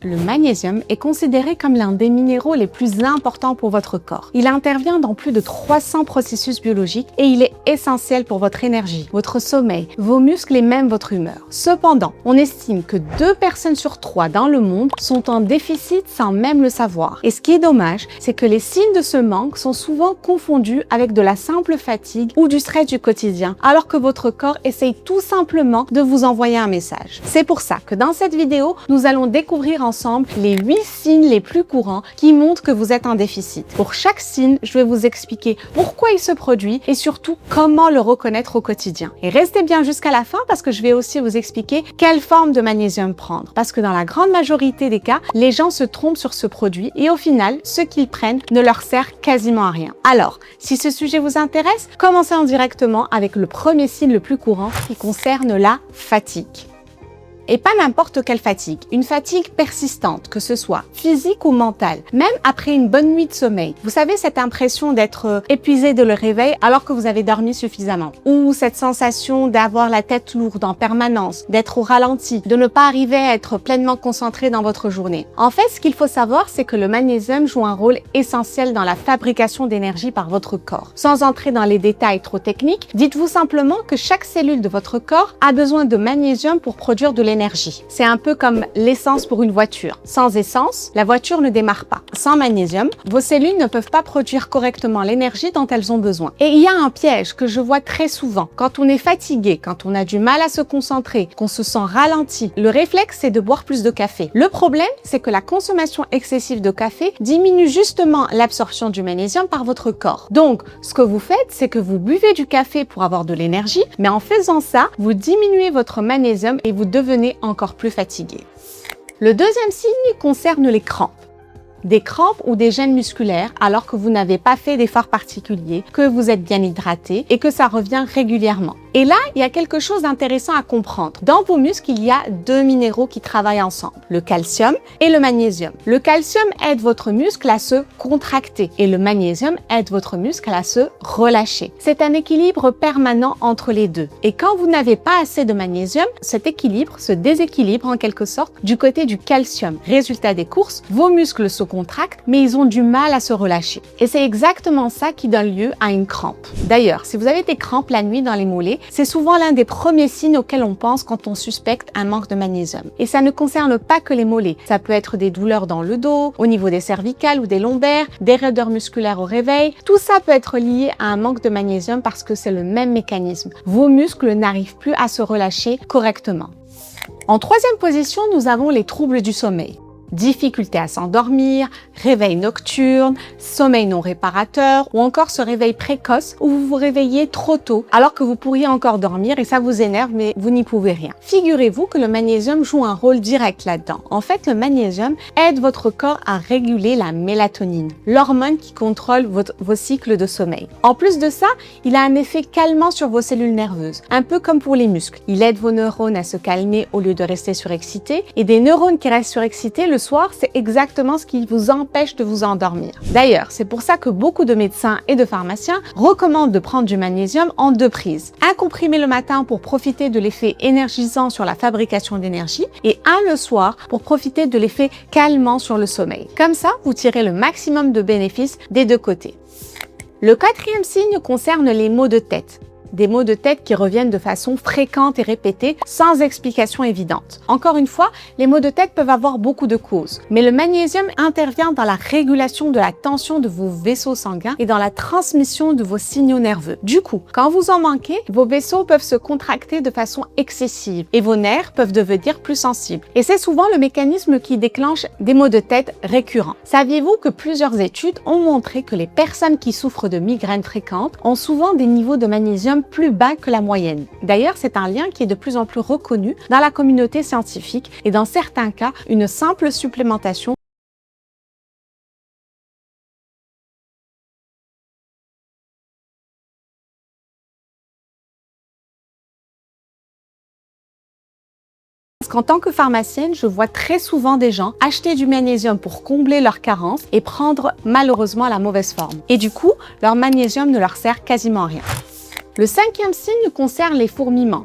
Le magnésium est considéré comme l'un des minéraux les plus importants pour votre corps. Il intervient dans plus de 300 processus biologiques et il est essentiel pour votre énergie, votre sommeil, vos muscles et même votre humeur. Cependant, on estime que 2 personnes sur 3 dans le monde sont en déficit sans même le savoir. Et ce qui est dommage, c'est que les signes de ce manque sont souvent confondus avec de la simple fatigue ou du stress du quotidien, alors que votre corps essaye tout simplement de vous envoyer un message. C'est pour ça que dans cette vidéo, nous allons découvrir ensemble les 8 signes les plus courants qui montrent que vous êtes en déficit. Pour chaque signe, je vais vous expliquer pourquoi il se produit et surtout comment le reconnaître au quotidien. Et restez bien jusqu'à la fin parce que je vais aussi vous expliquer quelle forme de magnésium prendre. Parce que dans la grande majorité des cas, les gens se trompent sur ce produit et au final, ce qu'ils prennent ne leur sert quasiment à rien. Alors, si ce sujet vous intéresse, commençons directement avec le premier signe le plus courant qui concerne la fatigue. Et pas n'importe quelle fatigue, une fatigue persistante, que ce soit physique ou mentale, même après une bonne nuit de sommeil. Vous savez, cette impression d'être épuisé de le réveil alors que vous avez dormi suffisamment. Ou cette sensation d'avoir la tête lourde en permanence, d'être au ralenti, de ne pas arriver à être pleinement concentré dans votre journée. En fait, ce qu'il faut savoir, c'est que le magnésium joue un rôle essentiel dans la fabrication d'énergie par votre corps. Sans entrer dans les détails trop techniques, dites-vous simplement que chaque cellule de votre corps a besoin de magnésium pour produire de l'énergie. C'est un peu comme l'essence pour une voiture. Sans essence, la voiture ne démarre pas. Sans magnésium, vos cellules ne peuvent pas produire correctement l'énergie dont elles ont besoin. Et il y a un piège que je vois très souvent. Quand on est fatigué, quand on a du mal à se concentrer, qu'on se sent ralenti, le réflexe c'est de boire plus de café. Le problème, c'est que la consommation excessive de café diminue justement l'absorption du magnésium par votre corps. Donc, ce que vous faites, c'est que vous buvez du café pour avoir de l'énergie, mais en faisant ça, vous diminuez votre magnésium et vous devenez encore plus fatigué. Le deuxième signe concerne les crampes. Des crampes ou des gênes musculaires alors que vous n'avez pas fait d'effort particulier, que vous êtes bien hydraté et que ça revient régulièrement. Et là, il y a quelque chose d'intéressant à comprendre. Dans vos muscles, il y a 2 minéraux qui travaillent ensemble, le calcium et le magnésium. Le calcium aide votre muscle à se contracter et le magnésium aide votre muscle à se relâcher. C'est un équilibre permanent entre les deux. Et quand vous n'avez pas assez de magnésium, cet équilibre se déséquilibre en quelque sorte du côté du calcium. Résultat des courses, vos muscles se contractent, mais ils ont du mal à se relâcher. Et c'est exactement ça qui donne lieu à une crampe. D'ailleurs, si vous avez des crampes la nuit dans les mollets, c'est souvent l'un des premiers signes auxquels on pense quand on suspecte un manque de magnésium. Et ça ne concerne pas que les mollets. Ça peut être des douleurs dans le dos, au niveau des cervicales ou des lombaires, des raideurs musculaires au réveil. Tout ça peut être lié à un manque de magnésium parce que c'est le même mécanisme. Vos muscles n'arrivent plus à se relâcher correctement. En troisième position, nous avons les troubles du sommeil. Difficulté à s'endormir, réveil nocturne, sommeil non réparateur ou encore ce réveil précoce où vous vous réveillez trop tôt alors que vous pourriez encore dormir et ça vous énerve mais vous n'y pouvez rien. Figurez-vous que le magnésium joue un rôle direct là-dedans. En fait, le magnésium aide votre corps à réguler la mélatonine, l'hormone qui contrôle vos cycles de sommeil. En plus de ça, il a un effet calmant sur vos cellules nerveuses, un peu comme pour les muscles. Il aide vos neurones à se calmer au lieu de rester surexcités et des neurones qui restent surexcités le soir, c'est exactement ce qui vous empêche de vous endormir. D'ailleurs, c'est pour ça que beaucoup de médecins et de pharmaciens recommandent de prendre du magnésium en 2 prises. Un comprimé le matin pour profiter de l'effet énergisant sur la fabrication d'énergie et un le soir pour profiter de l'effet calmant sur le sommeil. Comme ça, vous tirez le maximum de bénéfices des 2 côtés. Le 4e signe concerne les maux de tête. Des maux de tête qui reviennent de façon fréquente et répétée, sans explication évidente. Encore une fois, les maux de tête peuvent avoir beaucoup de causes, mais le magnésium intervient dans la régulation de la tension de vos vaisseaux sanguins et dans la transmission de vos signaux nerveux. Du coup, quand vous en manquez, vos vaisseaux peuvent se contracter de façon excessive et vos nerfs peuvent devenir plus sensibles. Et c'est souvent le mécanisme qui déclenche des maux de tête récurrents. Saviez-vous que plusieurs études ont montré que les personnes qui souffrent de migraines fréquentes ont souvent des niveaux de magnésium plus bas que la moyenne. D'ailleurs, c'est un lien qui est de plus en plus reconnu dans la communauté scientifique et dans certains cas, une simple supplémentation Parce qu'en tant que pharmacienne, je vois très souvent des gens acheter du magnésium pour combler leurs carences et prendre malheureusement la mauvaise forme. Et du coup, leur magnésium ne leur sert quasiment à rien. Le 5e signe concerne les fourmillements.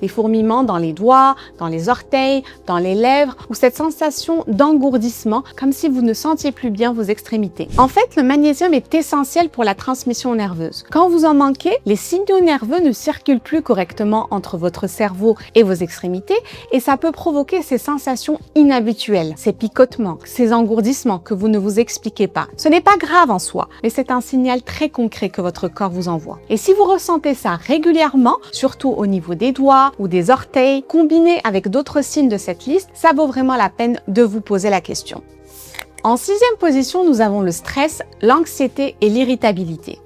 des fourmillements dans les doigts, dans les orteils, dans les lèvres, ou cette sensation d'engourdissement, comme si vous ne sentiez plus bien vos extrémités. En fait, le magnésium est essentiel pour la transmission nerveuse. Quand vous en manquez, les signaux nerveux ne circulent plus correctement entre votre cerveau et vos extrémités, et ça peut provoquer ces sensations inhabituelles, ces picotements, ces engourdissements que vous ne vous expliquez pas. Ce n'est pas grave en soi, mais c'est un signal très concret que votre corps vous envoie. Et si vous ressentez ça régulièrement, surtout au niveau des doigts ou des orteils, combiné avec d'autres signes de cette liste, ça vaut vraiment la peine de vous poser la question. En 6e position, nous avons le stress, l'anxiété et l'irritabilité.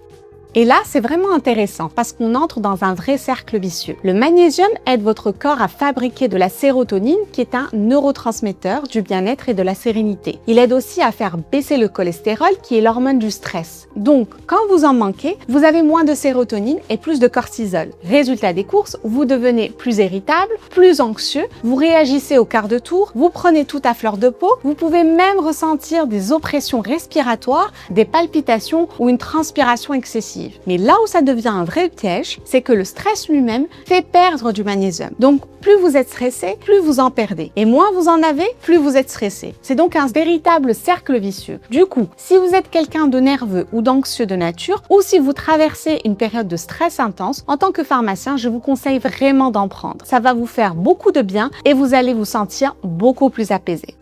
Et là, c'est vraiment intéressant parce qu'on entre dans un vrai cercle vicieux. Le magnésium aide votre corps à fabriquer de la sérotonine qui est un neurotransmetteur du bien-être et de la sérénité. Il aide aussi à faire baisser le cholestérol qui est l'hormone du stress. Donc, quand vous en manquez, vous avez moins de sérotonine et plus de cortisol. Résultat des courses, vous devenez plus irritable, plus anxieux, vous réagissez au quart de tour, vous prenez tout à fleur de peau, vous pouvez même ressentir des oppressions respiratoires, des palpitations ou une transpiration excessive. Mais là où ça devient un vrai piège, c'est que le stress lui-même fait perdre du magnésium. Donc, plus vous êtes stressé, plus vous en perdez. Et moins vous en avez, plus vous êtes stressé. C'est donc un véritable cercle vicieux. Du coup, si vous êtes quelqu'un de nerveux ou d'anxieux de nature, ou si vous traversez une période de stress intense, en tant que pharmacien, je vous conseille vraiment d'en prendre. Ça va vous faire beaucoup de bien et vous allez vous sentir beaucoup plus apaisé.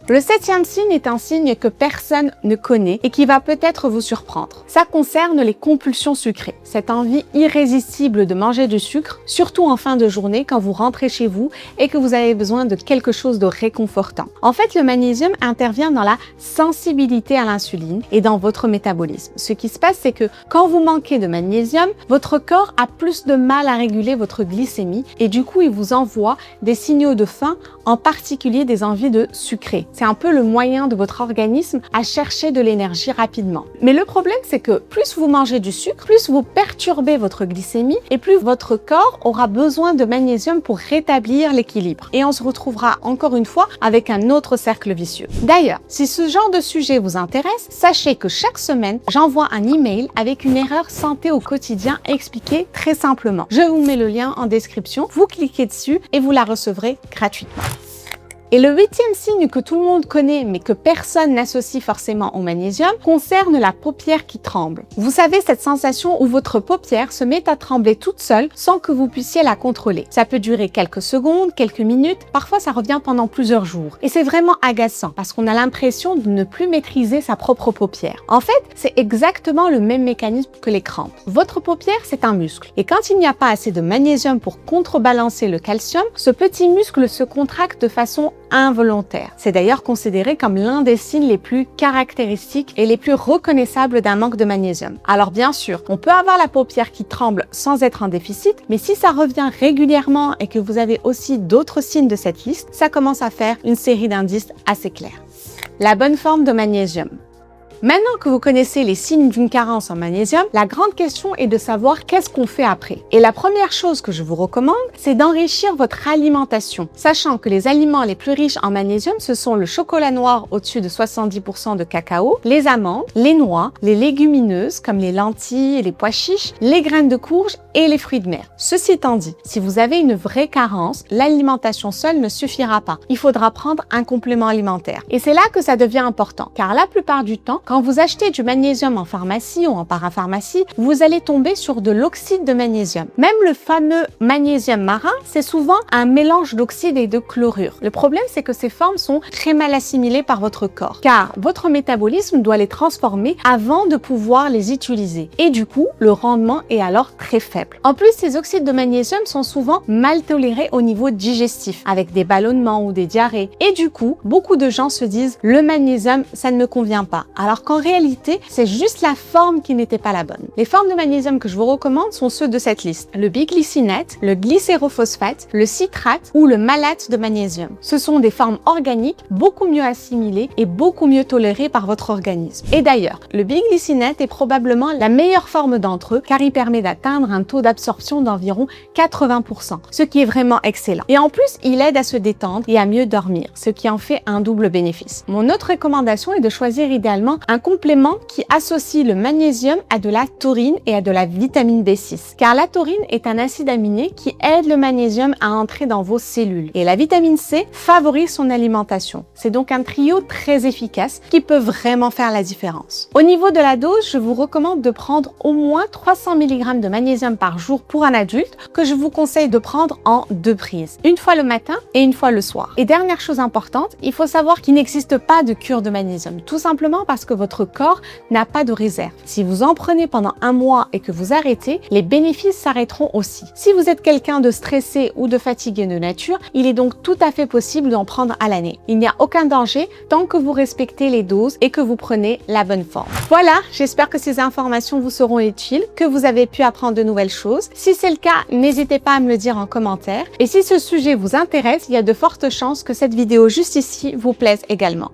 Le 7e signe est un signe que personne ne connaît et qui va peut-être vous surprendre. Ça concerne les compulsions sucrées, cette envie irrésistible de manger du sucre, surtout en fin de journée quand vous rentrez chez vous et que vous avez besoin de quelque chose de réconfortant. En fait, le magnésium intervient dans la sensibilité à l'insuline et dans votre métabolisme. Ce qui se passe, c'est que quand vous manquez de magnésium, votre corps a plus de mal à réguler votre glycémie et du coup, il vous envoie des signaux de faim, en particulier des envies de sucrer. C'est un peu le moyen de votre organisme à chercher de l'énergie rapidement. Mais le problème, c'est que plus vous mangez du sucre, plus vous perturbez votre glycémie et plus votre corps aura besoin de magnésium pour rétablir l'équilibre. Et on se retrouvera encore une fois avec un autre cercle vicieux. D'ailleurs, si ce genre de sujet vous intéresse, sachez que chaque semaine, j'envoie un email avec une erreur santé au quotidien expliquée très simplement. Je vous mets le lien en description, vous cliquez dessus et vous la recevrez gratuitement. Et le 8e signe que tout le monde connaît mais que personne n'associe forcément au magnésium concerne la paupière qui tremble. Vous savez, cette sensation où votre paupière se met à trembler toute seule sans que vous puissiez la contrôler. Ça peut durer quelques secondes, quelques minutes, parfois ça revient pendant plusieurs jours. Et c'est vraiment agaçant parce qu'on a l'impression de ne plus maîtriser sa propre paupière. En fait, c'est exactement le même mécanisme que les crampes. Votre paupière, c'est un muscle. Et quand il n'y a pas assez de magnésium pour contrebalancer le calcium, ce petit muscle se contracte de façon involontaire. C'est d'ailleurs considéré comme l'un des signes les plus caractéristiques et les plus reconnaissables d'un manque de magnésium. Alors bien sûr, on peut avoir la paupière qui tremble sans être en déficit, mais si ça revient régulièrement et que vous avez aussi d'autres signes de cette liste, ça commence à faire une série d'indices assez clairs. La bonne forme de magnésium. Maintenant que vous connaissez les signes d'une carence en magnésium, la grande question est de savoir qu'est-ce qu'on fait après. Et la première chose que je vous recommande, c'est d'enrichir votre alimentation, sachant que les aliments les plus riches en magnésium, ce sont le chocolat noir au-dessus de 70% de cacao, les amandes, les noix, les légumineuses comme les lentilles et les pois chiches, les graines de courge et les fruits de mer. Ceci étant dit, si vous avez une vraie carence, l'alimentation seule ne suffira pas. Il faudra prendre un complément alimentaire. Et c'est là que ça devient important, car la plupart du temps, quand vous achetez du magnésium en pharmacie ou en parapharmacie, vous allez tomber sur de l'oxyde de magnésium. Même le fameux magnésium marin, c'est souvent un mélange d'oxyde et de chlorure. Le problème, c'est que ces formes sont très mal assimilées par votre corps, car votre métabolisme doit les transformer avant de pouvoir les utiliser. Et du coup, le rendement est alors très faible. En plus, ces oxydes de magnésium sont souvent mal tolérés au niveau digestif, avec des ballonnements ou des diarrhées. Et du coup, beaucoup de gens se disent « le magnésium, ça ne me convient pas ». Alors qu'en réalité, c'est juste la forme qui n'était pas la bonne. Les formes de magnésium que je vous recommande sont ceux de cette liste. Le biglycinate, le glycérophosphate, le citrate ou le malate de magnésium. Ce sont des formes organiques beaucoup mieux assimilées et beaucoup mieux tolérées par votre organisme. Et d'ailleurs, le biglycinate est probablement la meilleure forme d'entre eux car il permet d'atteindre un taux d'absorption d'environ 80%, ce qui est vraiment excellent. Et en plus, il aide à se détendre et à mieux dormir, ce qui en fait un double bénéfice. Mon autre recommandation est de choisir idéalement un complément qui associe le magnésium à de la taurine et à de la vitamine B6. Car la taurine est un acide aminé qui aide le magnésium à entrer dans vos cellules. Et la vitamine C favorise son alimentation. C'est donc un trio très efficace qui peut vraiment faire la différence. Au niveau de la dose, je vous recommande de prendre au moins 300 mg de magnésium par jour pour un adulte que je vous conseille de prendre en 2 prises. Une fois le matin et une fois le soir. Et dernière chose importante, il faut savoir qu'il n'existe pas de cure de magnésium. Tout simplement parce que votre corps n'a pas de réserve. Si vous en prenez pendant un mois et que vous arrêtez, les bénéfices s'arrêteront aussi. Si vous êtes quelqu'un de stressé ou de fatigué de nature, il est donc tout à fait possible d'en prendre à l'année. Il n'y a aucun danger tant que vous respectez les doses et que vous prenez la bonne forme. Voilà, j'espère que ces informations vous seront utiles, que vous avez pu apprendre de nouvelles choses. Si c'est le cas, n'hésitez pas à me le dire en commentaire. Et si ce sujet vous intéresse, il y a de fortes chances que cette vidéo juste ici vous plaise également.